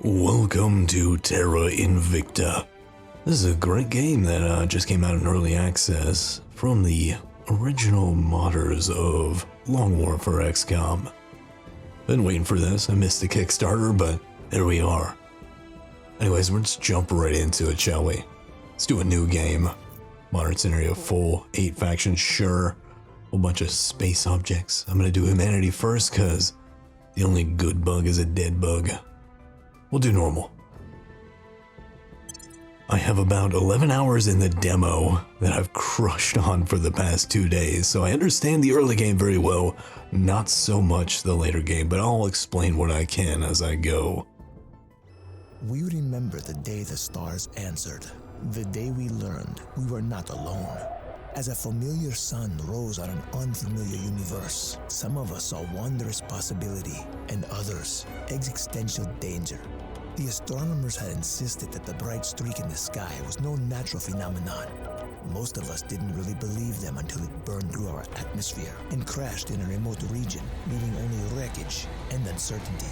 Welcome to Terra Invicta. This is a great game that just came out in early access from the original modders of Long War for XCOM. Been waiting for this. I missed the Kickstarter, but there we are. Anyways, let's jump right into it, shall we? Let's do a new game. Modern scenario full, 8 factions, sure. Whole bunch of space objects. I'm gonna do humanity first, cause the only good bug is a dead bug. We'll do normal. I have about 11 hours in the demo that I've crushed on for the past 2 days, so I understand the early game very well, not so much the later game, but I'll explain what I can as I go. We remember the day the stars answered, the day we learned we were not alone. As a familiar sun rose on an unfamiliar universe, some of us saw wondrous possibility and others existential danger. The astronomers had insisted that the bright streak in the sky was no natural phenomenon. Most of us didn't really believe them until it burned through our atmosphere and crashed in a remote region, leaving only wreckage and uncertainty.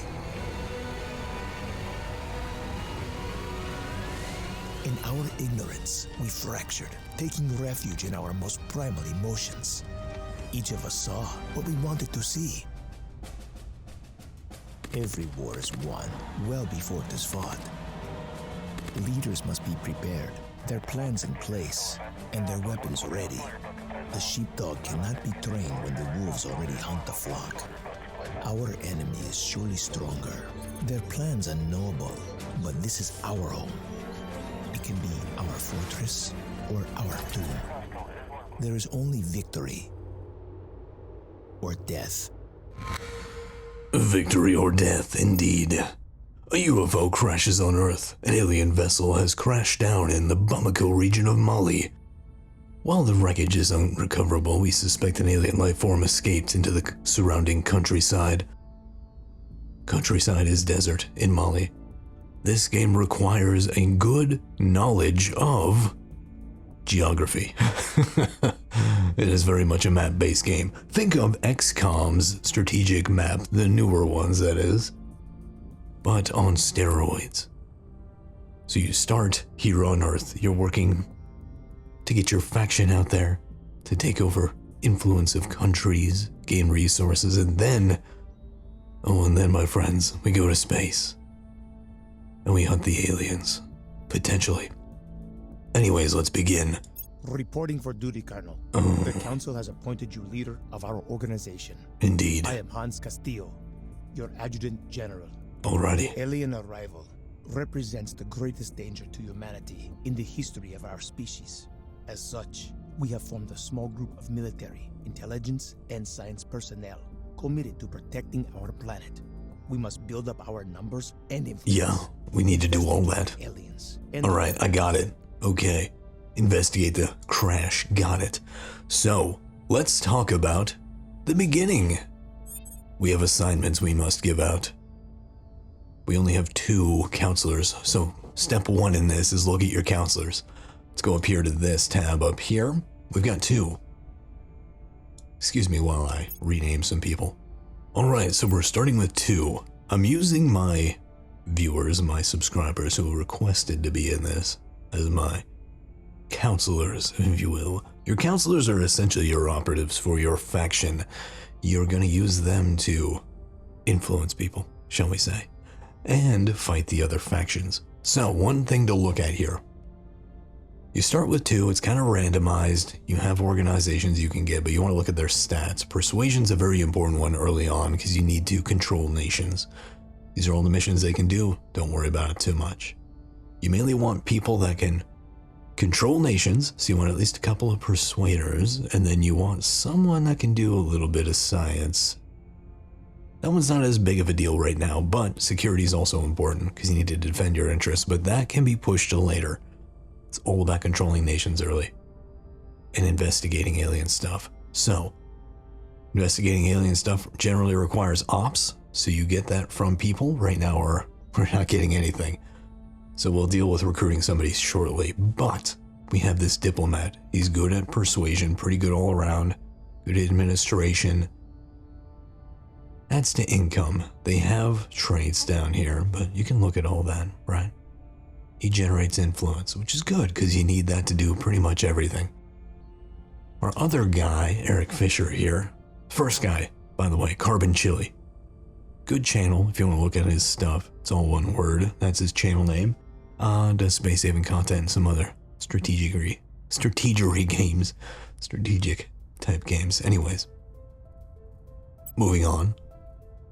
In our ignorance, we fractured, taking refuge in our most primal emotions. Each of us saw what we wanted to see. Every war is won well before it is fought. Leaders must be prepared, their plans in place, and their weapons ready. The sheepdog cannot be trained when the wolves already hunt the flock. Our enemy is surely stronger. Their plans are noble, but this is our home. It can be our fortress or our tomb. There is only victory or death. Victory or death, indeed. A UFO crashes on Earth. An alien vessel has crashed down in the Bamako region of Mali. While the wreckage is unrecoverable, we suspect an alien life form escaped into the surrounding countryside. Countryside is desert in Mali. This game requires a good knowledge of geography. It is very much a map-based game. Think of XCOM's strategic map, the newer ones that is, but on steroids. So you start here on Earth. You're working to get your faction out there, to take over influence of countries, gain resources, and then, my friends, we go to space. And we hunt the aliens. Potentially. Anyways, let's begin. Reporting for duty, Colonel. The Council has appointed you leader of our organization. Indeed. I am Hans Castillo, your Adjutant General. Alrighty. The alien arrival represents the greatest danger to humanity in the history of our species. As such, we have formed a small group of military, intelligence, and science personnel committed to protecting our planet. We must build up our numbers and influence. Yeah, we need to do all that. Aliens. Alright, I got it. Okay. Investigate the crash. Got it. So, let's talk about the beginning. We have assignments we must give out. We only have 2 counselors, so step 1 in this is look at your counselors. Let's go up here to this tab up here. We've got 2. Excuse me while I rename some people. Alright, so we're starting with 2. I'm using my viewers, my subscribers who requested to be in this as my counselors, if you will. Your counselors are essentially your operatives for your faction. You're going to use them to influence people, shall we say, and fight the other factions. So, one thing to look at here. You start with 2, it's kind of randomized. You have organizations you can get, but you want to look at their stats. Persuasion's a very important one early on because you need to control nations. These are all the missions they can do. Don't worry about it too much. You mainly want people that can control nations, so you want at least a couple of persuaders, and then you want someone that can do a little bit of science. That one's not as big of a deal right now, but security is also important because you need to defend your interests, but that can be pushed to later. It's all about controlling nations early and investigating alien stuff. So, investigating alien stuff generally requires ops, so you get that from people. Right now we're not getting anything. So we'll deal with recruiting somebody shortly, but we have this diplomat. He's good at persuasion, pretty good all around, good at administration. Adds to income. They have traits down here, but you can look at all that, right? He generates influence, which is good because you need that to do pretty much everything. Our other guy, Eric Fisher here, first guy, by the way, Carbon Chili. Good channel if you want to look at his stuff. It's all one word. That's his channel name. Does space saving content and some other strategic type games. Anyways, moving on.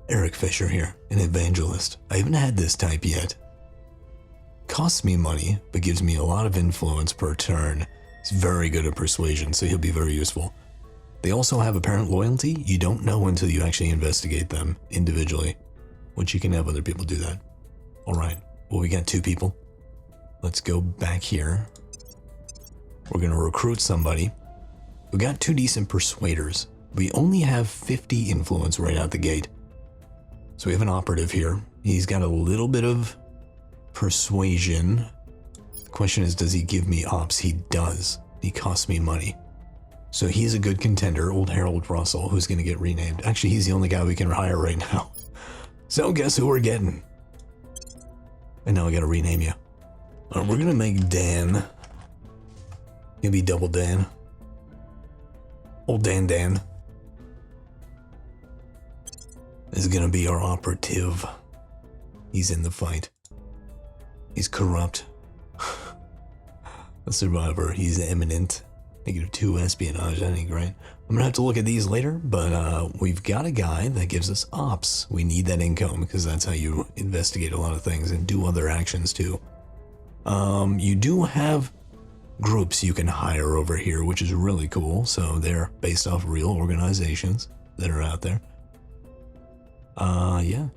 Eric Fisher here, an evangelist. I haven't had this type yet. Costs me money, but gives me a lot of influence per turn. He's very good at persuasion, so he'll be very useful. They also have apparent loyalty. You don't know until you actually investigate them individually, which you can have other people do that. All right, well, we got 2 people. Let's go back here. We're gonna recruit somebody. We got 2 decent persuaders. We only have 50 influence right out the gate. So we have an operative here. He's got a little bit of persuasion. The question is, does he give me ops? He does. He costs me money. So he's a good contender, old Harold Russell, who's going to get renamed. Actually, he's the only guy we can hire right now. So guess who we're getting? And now I got to rename you. We're going to make Dan. He'll be Double Dan. Old Dan. Is going to be our operative. He's in the fight. He's corrupt. A survivor. He's eminent. -2 espionage. That ain't great. I'm going to have to look at these later, but we've got a guy that gives us ops. We need that income because that's how you investigate a lot of things and do other actions too. You do have groups you can hire over here, which is really cool. So they're based off real organizations that are out there. Yeah,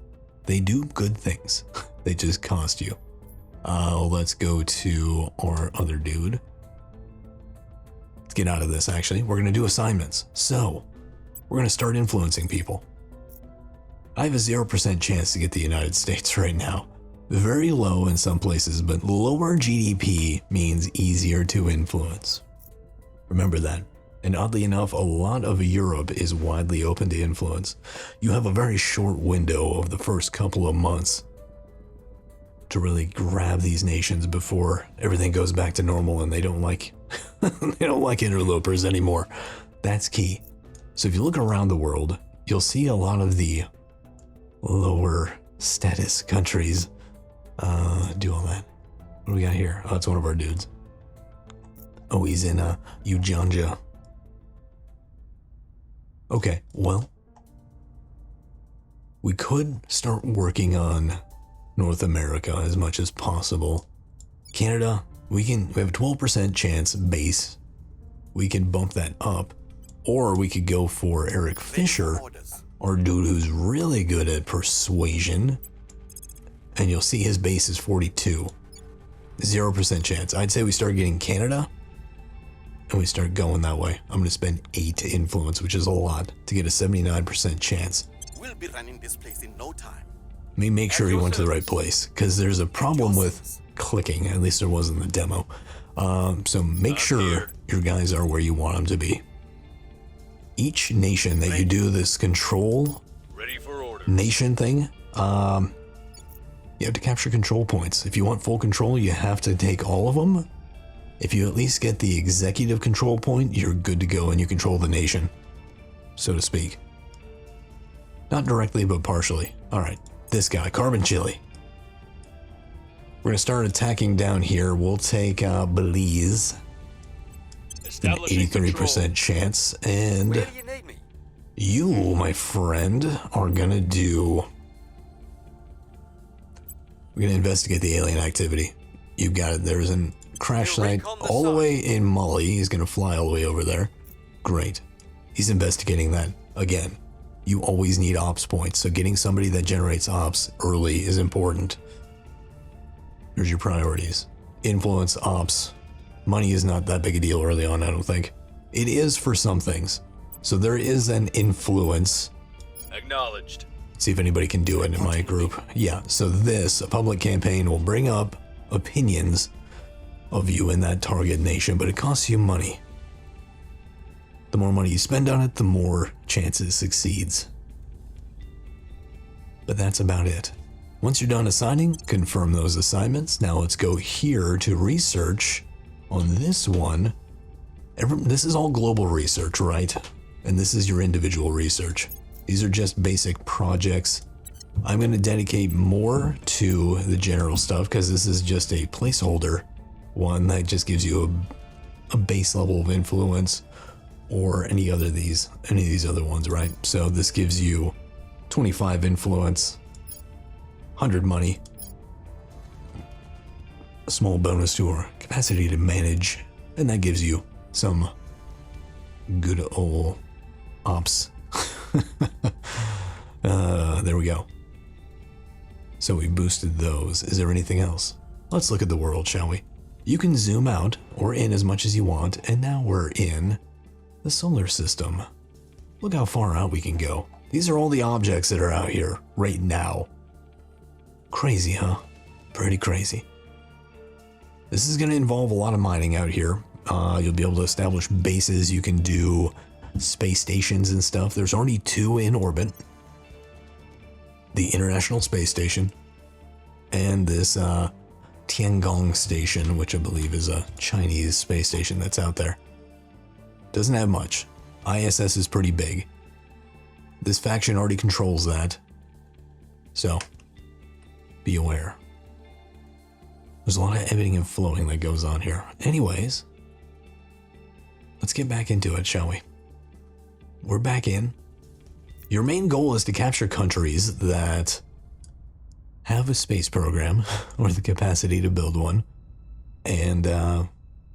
they do good things. They just cost you. Let's go to our other dude. Let's get out of this, actually. We're going to do assignments. So, we're going to start influencing people. I have a 0% chance to get the United States right now. Very low in some places, but lower GDP means easier to influence. Remember that. And oddly enough, a lot of Europe is widely open to influence. You have a very short window of the first couple of months to really grab these nations before everything goes back to normal and they don't like they don't like interlopers anymore. That's key. So if you look around the world, you'll see a lot of the lower status countries do all that. What do we got here? Oh, that's one of our dudes. Oh, he's in Ujanja. Okay, well, we could start working on North America as much as possible. Canada, we have a 12% chance base. We can bump that up, or we could go for Eric Fisher, our dude who's really good at persuasion, and you'll see his base is 42. 0% chance. I'd say we start getting Canada, and we start going that way. I'm going to spend 8 to influence, which is a lot, to get a 79% chance. We'll be running this place in no time. Let me make sure he went to the right place, because there's a problem with clicking. At least there was in the demo. So make sure your guys are where you want them to be. Each nation that you do this control nation thing, you have to capture control points. If you want full control, you have to take all of them. If you at least get the executive control point, you're good to go and you control the nation, so to speak. Not directly, but partially. All right, this guy, Carbon Chili. We're gonna start attacking down here. We'll take Belize, an 83% chance, and you, my friend, are gonna do. We're gonna investigate the alien activity. You got it. There's a crash site all the way in Mali. He's gonna fly all the way over there. Great. He's investigating that again. You always need ops points, so getting somebody that generates ops early is important. Here's your priorities. Influence, ops. Money is not that big a deal early on, I don't think. It is for some things. So there is an influence. Acknowledged. See if anybody can do it in my group. Yeah, so this, a public campaign, will bring up opinions of you in that target nation, but it costs you money. The more money you spend on it, the more chances it succeeds. but that's about it. Once you're done assigning, confirm those assignments. Now let's go here to research on this one. This is all global research, right? And this is your individual research. These are just basic projects. I'm going to dedicate more to the general stuff because this is just a placeholder one that just gives you a base level of influence, or any of these other ones, right? So this gives you 25 influence, 100 money, a small bonus to our capacity to manage, and that gives you some good old ops. There we go. So we boosted those. Is there anything else? Let's look at the world, shall we? You can zoom out or in as much as you want, and now we're in the solar system. Look how far out we can go. These are all the objects that are out here right now. Crazy, huh? Pretty crazy. This is going to involve a lot of mining out here. You'll be able to establish bases. You can do space stations and stuff. There's already 2 in orbit. The International Space Station and this Tiangong Station, which I believe is a Chinese space station that's out there. Doesn't have much. ISS is pretty big. This faction already controls that. So, be aware. There's a lot of ebbing and flowing that goes on here. Anyways, let's get back into it, shall we? We're back in. Your main goal is to capture countries that have a space program or the capacity to build one, and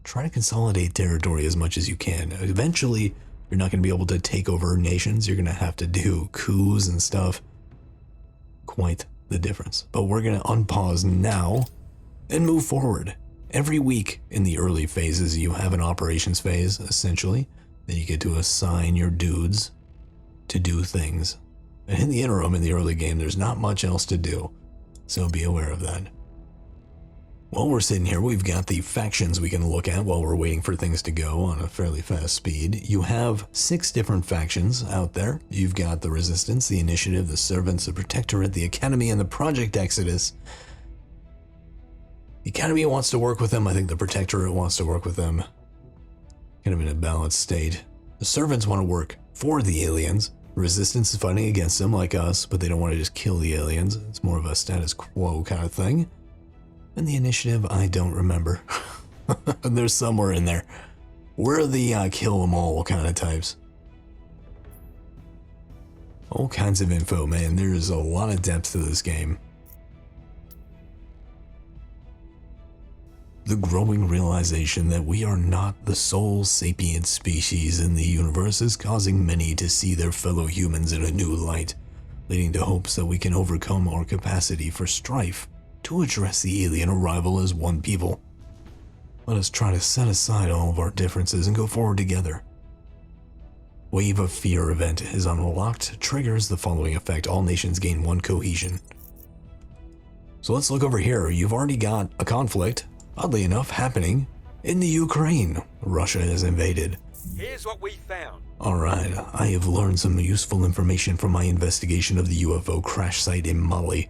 try to consolidate territory as much as you can. Eventually, you're not going to be able to take over nations. You're going to have to do coups and stuff. Quite the difference. But we're going to unpause now and move forward. Every week in the early phases, you have an operations phase, essentially. Then you get to assign your dudes to do things. And in the interim, in the early game, there's not much else to do. So be aware of that. While we're sitting here, we've got the factions we can look at while we're waiting for things to go on a fairly fast speed. You have 6 different factions out there. You've got the Resistance, the Initiative, the Servants, the Protectorate, the Academy, and the Project Exodus. The Academy wants to work with them. I think the Protectorate wants to work with them. Kind of in a balanced state. The Servants want to work for the aliens. Resistance is fighting against them like us, but they don't want to just kill the aliens. It's more of a status quo kind of thing. And the Initiative, I don't remember. There's somewhere in there. We're the kill them all kind of types. All kinds of info, man. There's a lot of depth to this game. The growing realization that we are not the sole sapient species in the universe is causing many to see their fellow humans in a new light, leading to hopes that we can overcome our capacity for strife to address the alien arrival as one people. Let us try to set aside all of our differences and go forward together. Wave of Fear event is unlocked, triggers the following effect: all nations gain 1 cohesion. So let's look over here. You've already got a conflict, oddly enough, happening in the Ukraine. Russia has invaded. Here's what we found. Alright, I have learned some useful information from my investigation of the UFO crash site in Mali.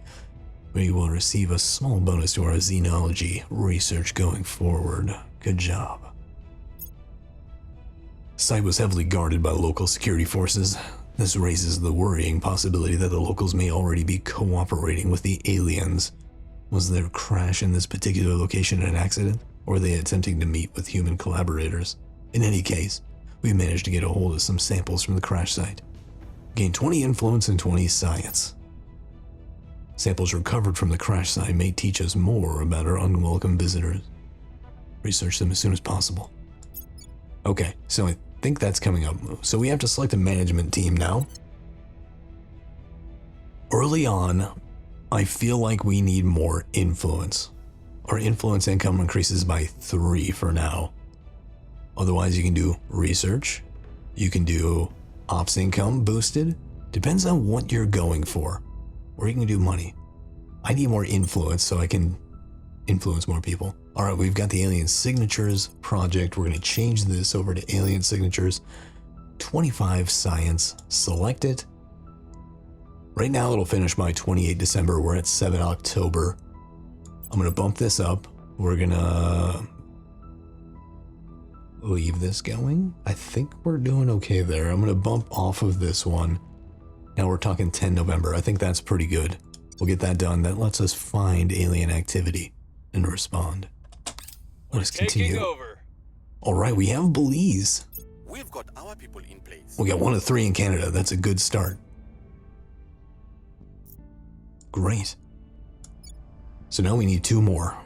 We will receive a small bonus to our xenology research going forward. Good job. The site was heavily guarded by local security forces. This raises the worrying possibility that the locals may already be cooperating with the aliens. Was their crash in this particular location an accident, or are they attempting to meet with human collaborators? In any case, we managed to get a hold of some samples from the crash site. Gain 20 influence and 20 science. Samples recovered from the crash site may teach us more about our unwelcome visitors. Research them as soon as possible. Okay, so I think that's coming up. So we have to select a management team now. Early on, I feel like we need more influence. Our influence income increases by 3 for now. Otherwise, you can do research. You can do ops income boosted. Depends on what you're going for. Or you can do money. I need more influence so I can influence more people. All right, we've got the alien signatures project. We're going to change this over to alien signatures. 25 science. Select it. Right now it'll finish by 28 December. We're at 7 October. I'm going to bump this up. We're going to leave this going. I think we're doing okay there. I'm going to bump off of this one. Now we're talking 10 November. I think that's pretty good. We'll get that done. That lets us find alien activity and respond. Let us continue. All right, we have Belize. We've got our people in place. We got 1 of 3 in Canada. That's a good start. Great. So now we need 2 more.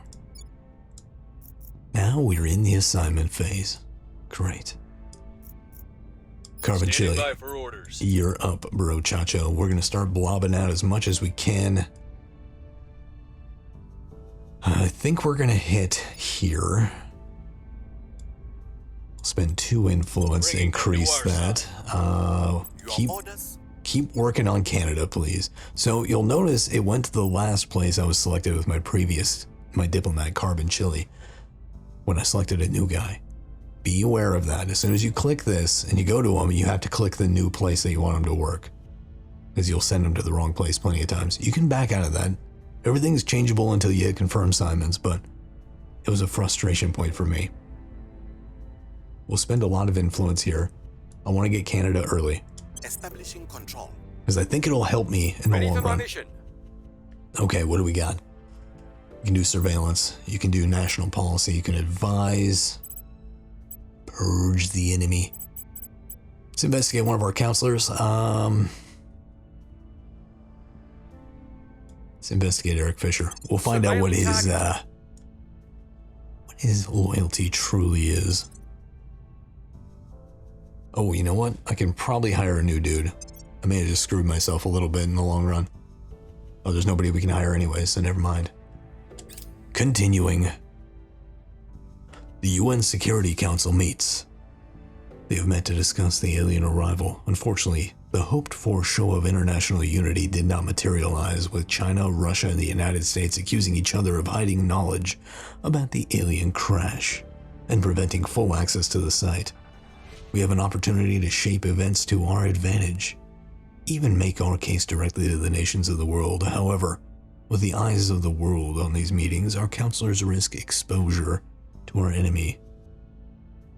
Now we're in the assignment phase. Great. Carbon Chili, by for orders. You're up, bro chacho. We're gonna start blobbing out as much as we can. I think we're gonna hit here. Spend 2 influence to increase that. Keep working on Canada, please. So you'll notice it went to the last place I was selected with my diplomat, Carbon Chili, when I selected a new guy. Be aware of that. As soon as you click this and you go to him, you have to click the new place that you want him to work, because you'll send him to the wrong place plenty of times. You can back out of that. Everything's changeable until you hit confirm assignments, but it was a frustration point for me. We'll spend a lot of influence here. I want to get Canada early, Establishing control. because I think it'll help me in the long run. Okay, what do we got? You can do surveillance. You can do national policy. You can advise. Purge the enemy. Let's investigate one of our counselors. Let's investigate Eric Fisher. We'll find out what his loyalty truly is. Oh, you know what? I can probably hire a new dude. I may have just screwed myself a little bit in the long run. Oh, there's nobody we can hire anyway, so never mind. Continuing. The UN Security Council meets. They have met to discuss the alien arrival. Unfortunately, the hoped-for show of international unity did not materialize, with China, Russia, and the United States accusing each other of hiding knowledge about the alien crash and preventing full access to the site. We have an opportunity to shape events to our advantage, even make our case directly to the nations of the world. However, with the eyes of the world on these meetings, our counselors risk exposure to our enemy,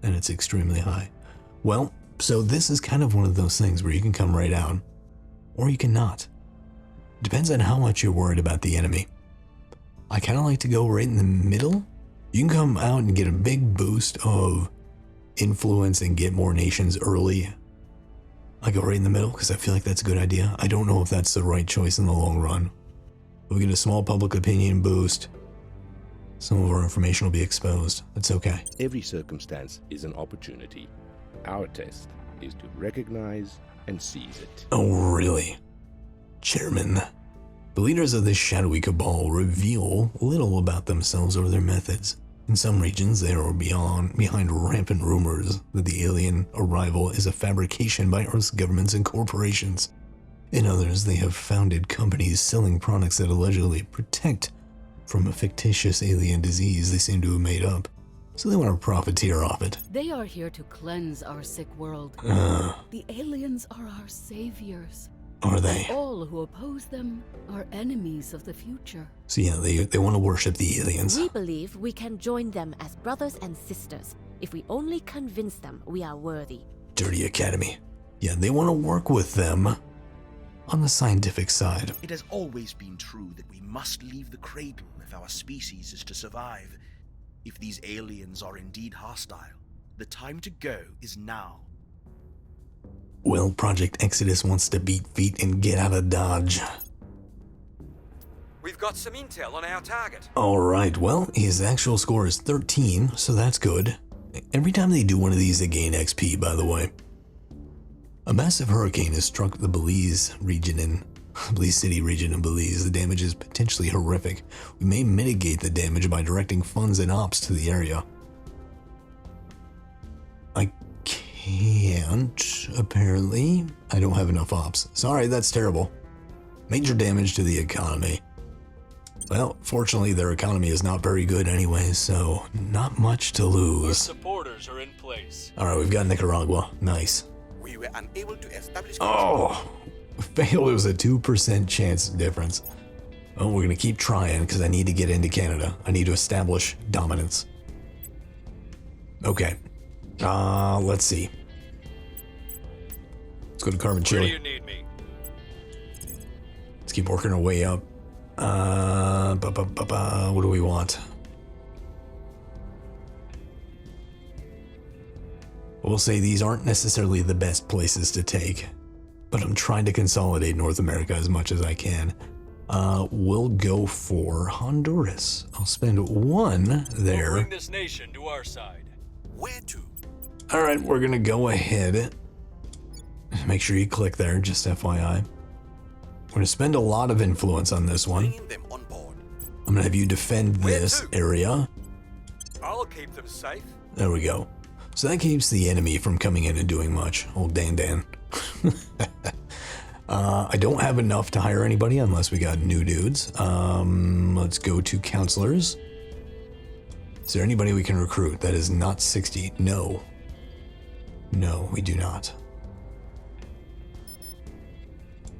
and it's extremely high. Well, so this is kind of one of those things where you can come right out, or you cannot. Depends on how much you're worried about the enemy. I kind of like to go right in the middle. You can come out and get a big boost of influence and get more nations early. I go right in the middle because I feel like that's a good idea. I don't know if that's the right choice in the long run. We get a small public opinion boost. Some of our information will be exposed. That's okay. Every circumstance is an opportunity. Our test is to recognize and seize it. Oh, really? Chairman, the leaders of this shadowy cabal reveal little about themselves or their methods. In some regions, they are behind rampant rumors that the alien arrival is a fabrication by Earth's governments and corporations. In others, they have founded companies selling products that allegedly protect from a fictitious alien disease they seem to have made up, so they want to profiteer off it. They are here to cleanse our sick world. The aliens are our saviors. Are they? All who oppose them are enemies of the future. So yeah, they want to worship the aliens. We believe we can join them as brothers and sisters. If we only convince them we are worthy. Dirty Academy. Yeah, they want to work with them on the scientific side. It has always been true that we must leave the cradle if our species is to survive. If these aliens are indeed hostile, the time to go is now. Well, Project Exodus wants to beat feet and get out of Dodge. We've got some intel on our target. Alright, well, his actual score is 13, so that's good. Every time they do one of these, they gain XP, by the way. A massive hurricane has struck the Belize City region in Belize. The damage is potentially horrific. We may mitigate the damage by directing funds and ops to the area. I can't, apparently. I don't have enough ops. Sorry, that's terrible. Major damage to the economy. Well, fortunately, their economy is not very good anyway, so not much to lose. Supporters are in place. Alright, we've got Nicaragua. Nice. We were unable to establish Oh, Failed, it was a 2% chance difference. Oh, we're gonna keep trying because I need to get into Canada. I need to establish dominance. Okay. Let's see. Let's go to Carbon Where do Chili. you need me? Let's keep working our way up. What do we want? We'll say these aren't necessarily the best places to take, but I'm trying to consolidate North America as much as I can. We'll go for Honduras. I'll spend 1 there. We'll bring this nation to our side. Where to? All right, we're gonna go ahead. Make sure you click there, just FYI. We're gonna spend a lot of influence on this one. Bringing them on board. I'm gonna have you defend Where this to? area. I'll keep them safe. There we go. So that keeps the enemy from coming in and doing much. Old Dan. I don't have enough to hire anybody unless we got new dudes. Let's go to counselors. Is there anybody we can recruit that is not 60? No. No, we do not.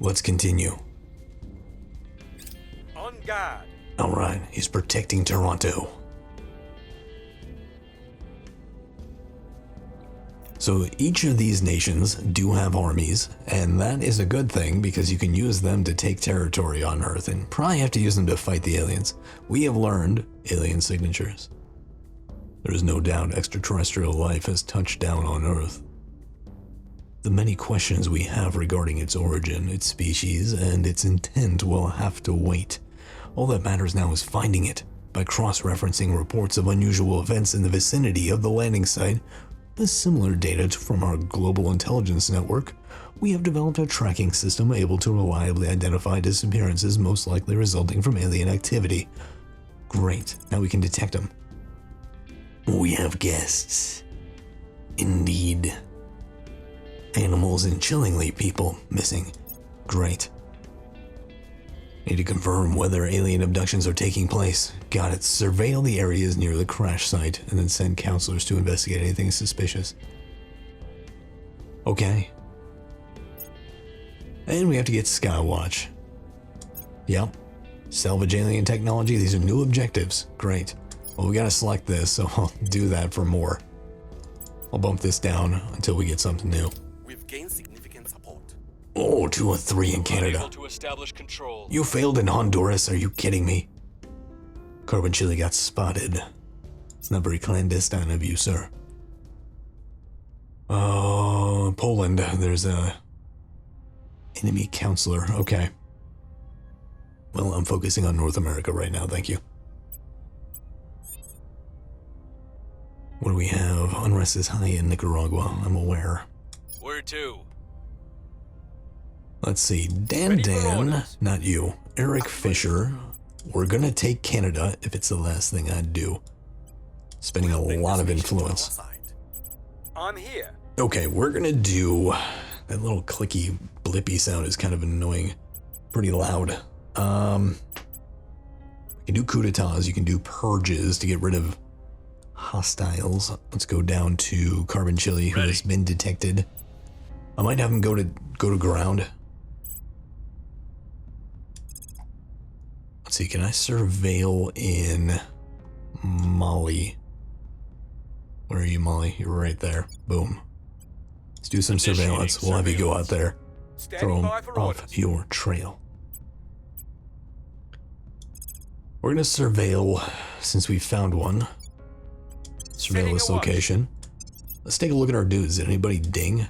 Let's continue. On guard. All right, he's protecting Toronto. So each of these nations do have armies, and that is a good thing because you can use them to take territory on Earth and probably have to use them to fight the aliens. We have learned alien signatures. There is no doubt extraterrestrial life has touched down on Earth. The many questions we have regarding its origin, its species, and its intent will have to wait. All that matters now is finding it by cross-referencing reports of unusual events in the vicinity of the landing site. With similar data from our global intelligence network, we have developed a tracking system able to reliably identify disappearances most likely resulting from alien activity. Great, now we can detect them. We have guests. Indeed. Animals and chillingly people missing. Great. Need to confirm whether alien abductions are taking place. Got it. Surveil the areas near the crash site and then send counselors to investigate anything suspicious. Okay. And we have to get Skywatch. Yep. Salvage alien technology. These are new objectives. Great. Well, we gotta select this, so I'll do that for more. I'll bump this down until we get something new. We've gained significant support. Oh, 2 or 3 in Canada. Unable to establish control. You failed in Honduras, are you kidding me? Carbon Chili got spotted. It's not very clandestine of you, sir. Poland, there's a enemy counselor, okay. Well, I'm focusing on North America right now, thank you. What do we have? Unrest is high in Nicaragua, I'm aware. Where to? Let's see, Dan, Ready for orders. not you. Eric Fisher. We're gonna take Canada if it's the last thing I'd do. Spending a Bring lot this of nation to our influence. side. I'm here. Okay, we're gonna do... That little clicky, blippy sound is kind of annoying. Pretty loud. You can do coup d'etats, you can do purges to get rid of hostiles. Let's go down to Carbon Chili, who has been detected. I might have him go to ground. Let's see, can I surveil in Mali? Where are you, Mali? You're right there. Boom. Let's do some surveillance. We'll have you go out there. Throw Standing him by for off orders. your trail. We're gonna surveil, since we found one. Surveil Setting this a watch. location. Let's take a look at our dudes. Did anybody ding?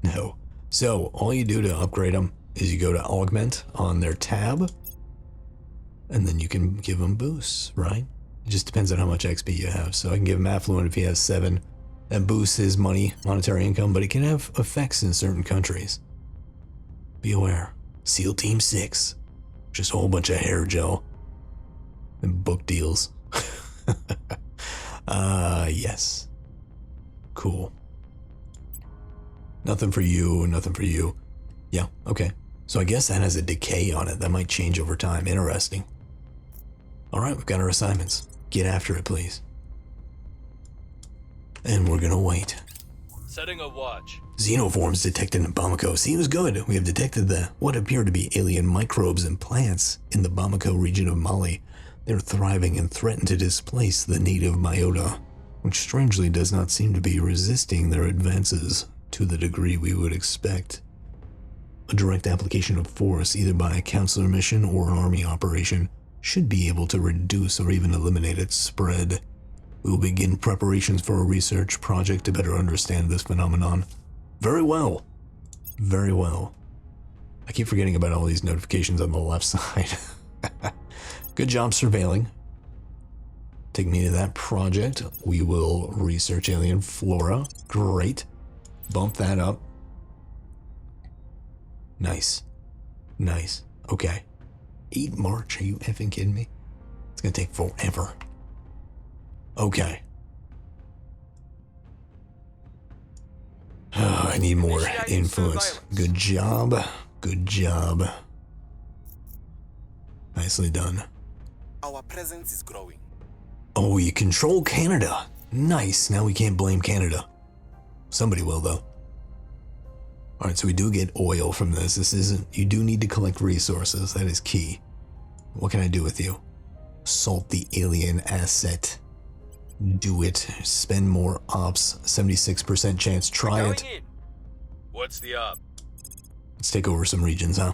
No. So, all you do to upgrade them is you go to augment on their tab, and then you can give them boosts, right? It just depends on how much XP you have. So I can give him affluent if he has 7. That boosts his monetary income, but it can have effects in certain countries. Be aware. SEAL Team 6. Just a whole bunch of hair gel. And book deals. Yes. Cool. Nothing for you, nothing for you. Yeah, okay. So I guess that has a decay on it. That might change over time. Interesting. Alright, we've got our assignments. Get after it, please. And we're gonna wait. Setting a watch. Xenoforms detected in Bamako. Seems good. We have detected what appear to be alien microbes and plants in the Bamako region of Mali. They're thriving and threaten to displace the native biota, which strangely does not seem to be resisting their advances to the degree we would expect. A direct application of force, either by a counselor mission or an army operation, should be able to reduce or even eliminate its spread. We will begin preparations for a research project to better understand this phenomenon. Very well. Very well. I keep forgetting about all these notifications on the left side. Good job surveilling. Take me to that project. We will research alien flora. Great. Bump that up. Nice. Nice. Okay. 8 March, are you effing kidding me? It's gonna take forever. Okay. Oh, I need more influence. Good job. Good job. Nicely done. Our presence is growing. Oh, you control Canada. Nice. Now we can't blame Canada. Somebody will, though. Alright, so we do get oil from this. This isn't... You do need to collect resources. That is key. What can I do with you? Assault the alien asset. Do it. Spend more ops. 76% chance. Try it. What's the up? Let's take over some regions, huh?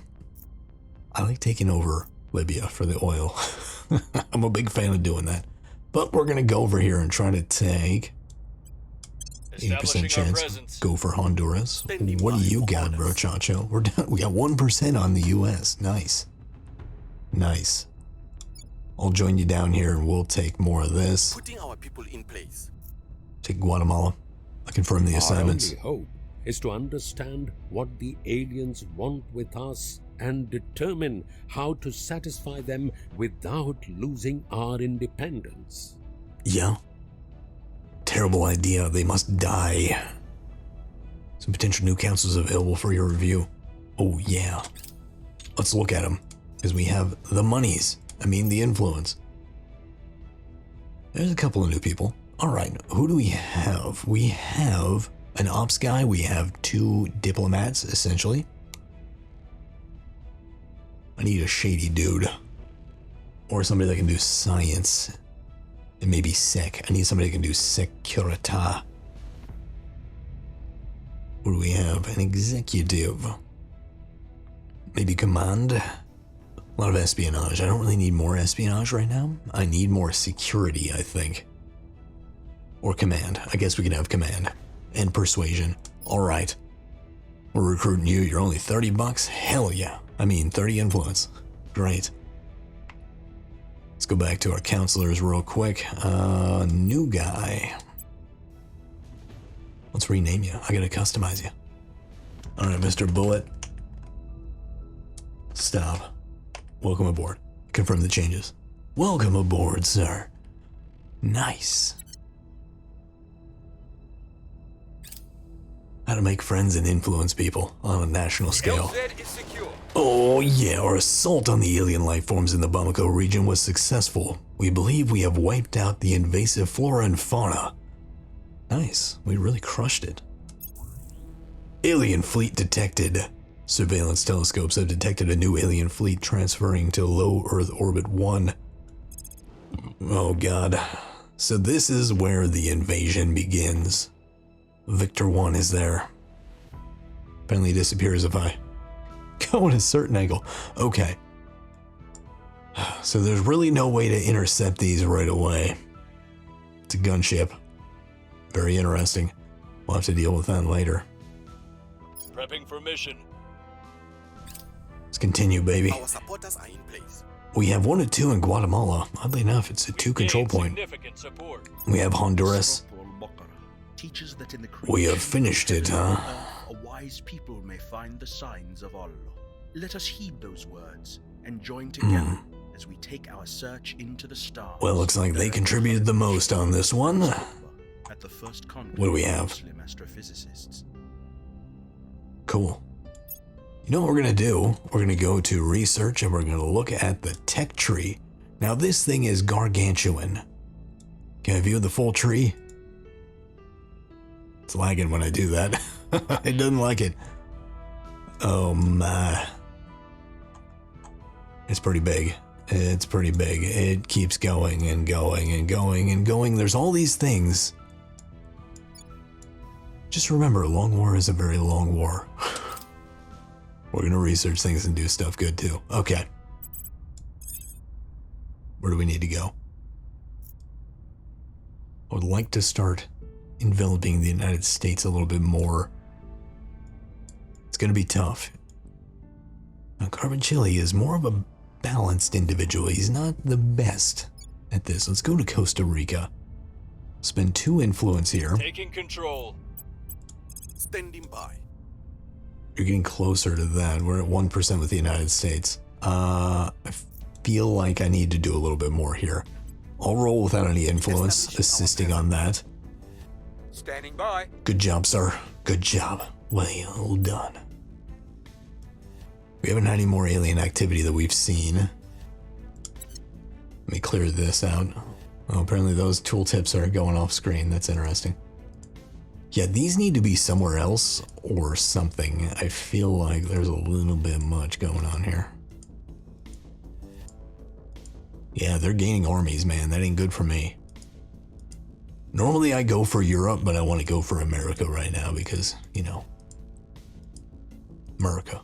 I like taking over Libya for the oil. I'm a big fan of doing that. But we're going to go over here and try to take... 80% chance. Go for Honduras. What do you got, bro, Chacho? We're down. We got 1% on the U.S. Nice. Nice. I'll join you down here and we'll take more of this. Putting our people in place. Take Guatemala. I confirm the assignments. Our only hope is to understand what the aliens want with us and determine how to satisfy them without losing our independence. Yeah. Terrible idea. They must die. Some potential new councils available for your review. Oh, yeah. Let's look at them. Because we have the monies. I mean, the influence. There's a couple of new people. Alright, who do we have? We have an ops guy. We have 2 diplomats, essentially. I need a shady dude. Or somebody that can do science. And maybe sec. I need somebody that can do securita. What do we have? An executive. Maybe command. A lot of espionage. I don't really need more espionage right now. I need more security, I think. Or command. I guess we can have command. And persuasion. Alright. We're recruiting you. You're only 30 bucks? Hell yeah. I mean, 30 influence. Great. Let's go back to our counselors real quick. New guy. Let's rename you. I gotta customize you. Alright, Mr. Bullet. Stop. Welcome aboard. Confirm the changes. Welcome aboard, sir. Nice. How to make friends and influence people on a national scale. Oh yeah, our assault on the alien life forms in the Bamako region was successful. We believe we have wiped out the invasive flora and fauna. Nice, we really crushed it. Alien fleet detected. Surveillance telescopes have detected a new alien fleet transferring to low Earth orbit 1. Oh god. So this is where the invasion begins. Victor 1 is there. Apparently disappears if I go at a certain angle. Okay. So there's really no way to intercept these right away. It's a gunship. Very interesting. We'll have to deal with that later. Prepping for mission. Let's continue, baby. Our supporters are in place. We have 1 or 2 in Guatemala. Oddly enough, it's a 2 control point. Significant support. We have Honduras. Teaches that in the We have finished it, huh? A wise people may find the signs of Allah. Let us heed those words and join together as we take our search into the stars. Well, looks like they contributed the most on this one. At the first What do we have? Muslim astrophysicists. Cool. You know what we're going to do? We're going to go to research and we're going to look at the tech tree. Now this thing is gargantuan. Can I view the full tree? It's lagging when I do that. It doesn't like it. Oh my. It's pretty big. It's pretty big. It keeps going and going and going and going. There's all these things. Just remember, a long war is a very long war. We're gonna research things and do stuff good too. Okay. Where do we need to go? I would like to start enveloping the United States a little bit more. It's gonna be tough. Now, Carbon Chili is more of a balanced individual. He's not the best at this. Let's go to Costa Rica. Spend 2 influence here. Taking control. Standing by. You're getting closer to that. We're at 1% with the United States. I feel like I need to do a little bit more here. I'll roll without any influence, assisting on that. Standing by. Good job, sir. Good job. Well done. We haven't had any more alien activity that we've seen. Let me clear this out. Oh, apparently those tooltips are going off screen. That's interesting. Yeah, these need to be somewhere else or something. I feel like there's a little bit much going on here. Yeah, they're gaining armies, man. That ain't good for me. Normally I go for Europe, but I want to go for America right now because, you know, America.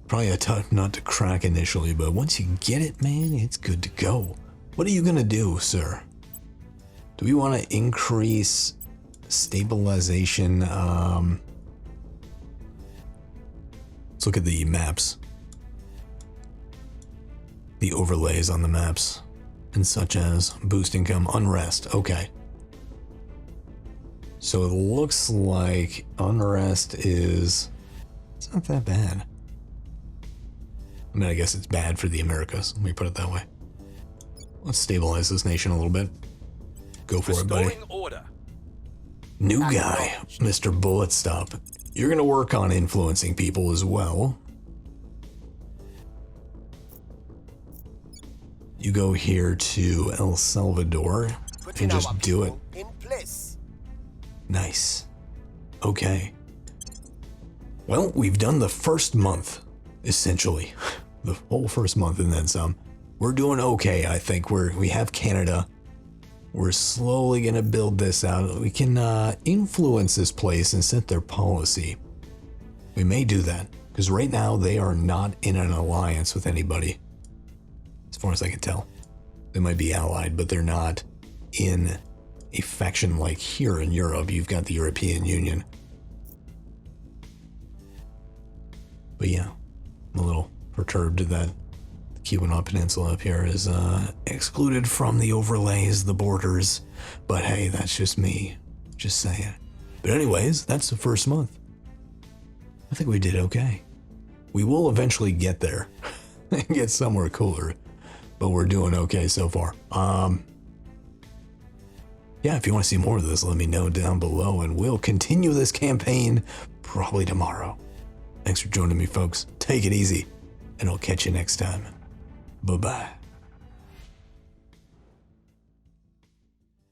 Probably a tough nut to crack initially, but once you get it, man, it's good to go. What are you gonna do, sir? Do we want to increase stabilization? Let's look at the maps. The overlays on the maps, and such as boost income, unrest. Okay. So it looks like unrest is, it's not that bad. I mean, I guess it's bad for the Americas. Let me put it that way. Let's stabilize this nation a little bit. Go for it, buddy. Order. New guy, Mr. Bullet Stop. You're gonna work on influencing people as well. You go here to El Salvador and just do it. In place. Nice. Okay. Well, we've done the first month, essentially. The whole first month and then some. We're doing okay, I think. We have Canada. We're slowly gonna build this out. We can influence this place and set their policy. We may do that, because right now they are not in an alliance with anybody. As far as I can tell. They might be allied, but they're not in a faction like here in Europe. You've got the European Union. But yeah, I'm a little perturbed that the Keweenaw Peninsula up here is excluded from the overlays, the borders. But hey, that's just me. Just saying. But anyways, that's the first month. I think we did okay. We will eventually get there and get somewhere cooler. But we're doing okay so far. Yeah, if you want to see more of this, let me know down below, and we'll continue this campaign probably tomorrow. Thanks for joining me, folks. Take it easy, and I'll catch you next time. Bye-bye.